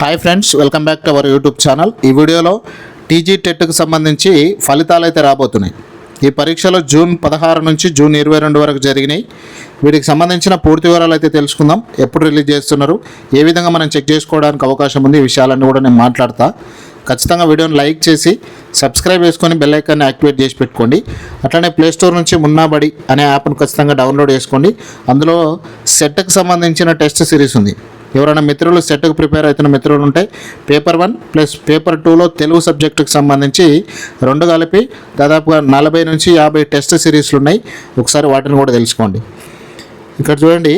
Hi friends, welcome back to our YouTube channel. ఈ వీడియోలో TG టెట్కి సంబంధించి ఫలితాలు అయితే రాబోతున్నాయి. ఈ పరీక్షలు జూన్ 16 నుంచి జూన్ 22 వరకు జరిగినాయి. వీటికి సంబంధించిన పూర్తి వివరాలు అయితే తెలుసుకుందాం. ఎప్పుడు రిలీజ్ చేస్తున్నారు, ఏ విధంగా మనం చెక్ చేసుకోవడానికి అవకాశం ఉంది, ఈ విషయాలన్నీ కూడా నేను మాట్లాడతా. ఖచ్చితంగా వీడియోని లైక్ చేసి సబ్స్క్రైబ్ చేసుకొని బెల్ ఐకాన్ని యాక్టివేట్ చేసి పెట్టుకోండి. అట్లనే ప్లేస్టోర్ నుంచి మున్నాబడి అనే యాప్ను ఖచ్చితంగా డౌన్లోడ్ చేసుకోండి. అందులో సెట్కి సంబంధించిన టెస్ట్ సిరీస్ ఉంది. ఎవరైనా మిత్రులు సెట్కి ప్రిపేర్ అవుతున్న మిత్రులు ఉంటే పేపర్ 1 ప్లస్ పేపర్ 2లో తెలుగు సబ్జెక్టుకి సంబంధించి రెండు కలిపి దాదాపుగా 40 నుంచి 50 టెస్ట్ సిరీస్లు ఉన్నాయి. ఒకసారి వాటిని కూడా తెలుసుకోండి. ఇక్కడ చూడండి,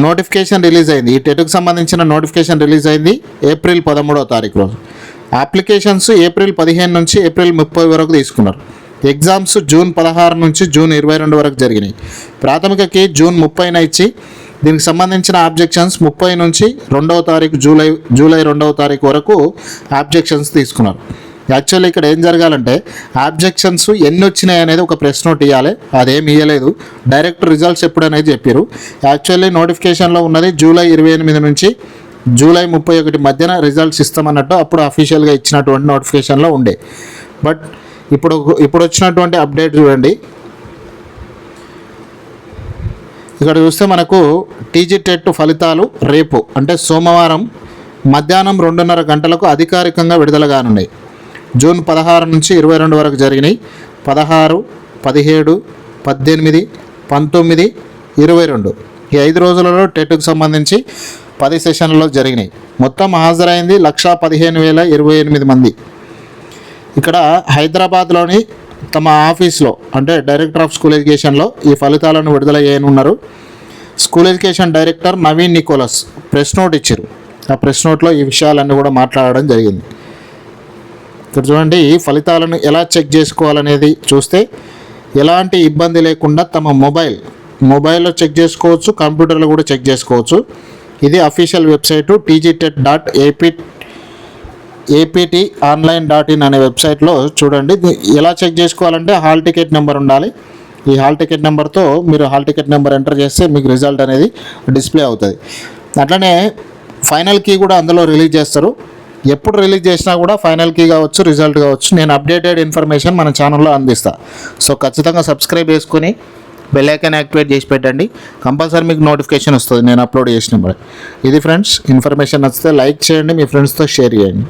నోటిఫికేషన్ రిలీజ్ అయింది. ఈ టెట్కి సంబంధించిన నోటిఫికేషన్ రిలీజ్ అయింది ఏప్రిల్ 13వ తారీఖు రోజు. అప్లికేషన్స్ ఏప్రిల్ 15 నుంచి ఏప్రిల్ 30 వరకు తీసుకున్నారు. ఎగ్జామ్స్ జూన్ 16 నుంచి జూన్ 22 వరకు జరిగినాయి. ప్రాథమికకి జూన్ 30న ఇచ్చి దీనికి సంబంధించిన ఆబ్జెక్షన్స్ 30 నుంచి 2వ తారీఖు జూలై 2వ తారీఖు వరకు ఆబ్జెక్షన్స్ తీసుకున్నారు. యాక్చువల్లీ ఇక్కడ ఏం జరగాలంటే ఆబ్జెక్షన్స్ ఎన్ని వచ్చినాయి అనేది ఒక ప్రెస్ నోట్ ఇవ్వాలి. అదేం ఇవ్వలేదు, డైరెక్ట్ రిజల్ట్స్ ఎప్పుడనేది చెప్పారు. యాక్చువల్లీ నోటిఫికేషన్లో ఉన్నది జూలై 28 నుంచి జూలై 31 మధ్యన రిజల్ట్స్ ఇస్తామన్నట్టు అప్పుడు అఫీషియల్గా ఇచ్చినటువంటి నోటిఫికేషన్లో ఉండే. బట్ ఇప్పుడు వచ్చినటువంటి అప్డేట్ చూడండి. ఇక్కడ చూస్తే మనకు టీజీ టెట్ ఫలితాలు రేపు అంటే సోమవారం మధ్యాహ్నం 2:30 గంటలకు అధికారికంగా విడుదల కానున్నాయి. జూన్ 16 నుంచి 22 వరకు జరిగినాయి. 16, 17, 18, 19, 22 ఈ 5 రోజులలో టెట్కు సంబంధించి 10 సెషన్లలో జరిగినాయి. మొత్తం హాజరైంది 115,028 మంది. ఇక్కడ హైదరాబాద్లోని తమ ఆఫీస్లో అంటే డైరెక్టర్ ఆఫ్ స్కూల్ ఎడ్యుకేషన్లో ఈ ఫలితాలను విడుదల చేయనున్నారు. School education director Naveen Nicholas press note ఇచ్చారు. ఆ ప్రెస్ నోట్లో ఈ విషయాలన్నీ కూడా మాట్లాడడం జరిగింది. ఇక్కడ చూడండి, ఈ ఫలితాలను ఎలా చెక్ చేసుకోవాలనేది చూస్తే ఎలాంటి ఇబ్బంది లేకుండా తమ మొబైల్లో చెక్ చేసుకోవచ్చు, కంప్యూటర్లో కూడా చెక్ చేసుకోవచ్చు. ఇది అఫీషియల్ వెబ్సైటు tgtet.apt.online.in అనే వెబ్సైట్లో చూడండి. ఎలా చెక్ చేసుకోవాలంటే హాల్ టికెట్ నెంబర్ ఉండాలి. ఈ హాల్ టికెట్ నెంబర్తో మీరు హాల్ టికెట్ నెంబర్ ఎంటర్ చేస్తే మీకు రిజల్ట్ అనేది డిస్ప్లే అవుతుంది. అట్లనే ఫైనల్ కీ కూడా అందులో రిలీజ్ చేస్తారు. ఎప్పుడు రిలీజ్ చేసినా కూడా ఫైనల్ కీ కావచ్చు, రిజల్ట్ కావచ్చు, నేను అప్డేటెడ్ ఇన్ఫర్మేషన్ మన ఛానల్లో అందిస్తాను. సో ఖచ్చితంగా సబ్స్క్రైబ్ చేసుకొని బెల్ ఐకాన్ యాక్టివేట్ చేసి పెట్టండి. కంపల్సరీ మీకు నోటిఫికేషన్ వస్తుంది నేను అప్లోడ్ చేసినప్పుడు. ఇది ఫ్రెండ్స్, ఇన్ఫర్మేషన్ నచ్చితే లైక్ చేయండి, మీ ఫ్రెండ్స్తో షేర్ చేయండి.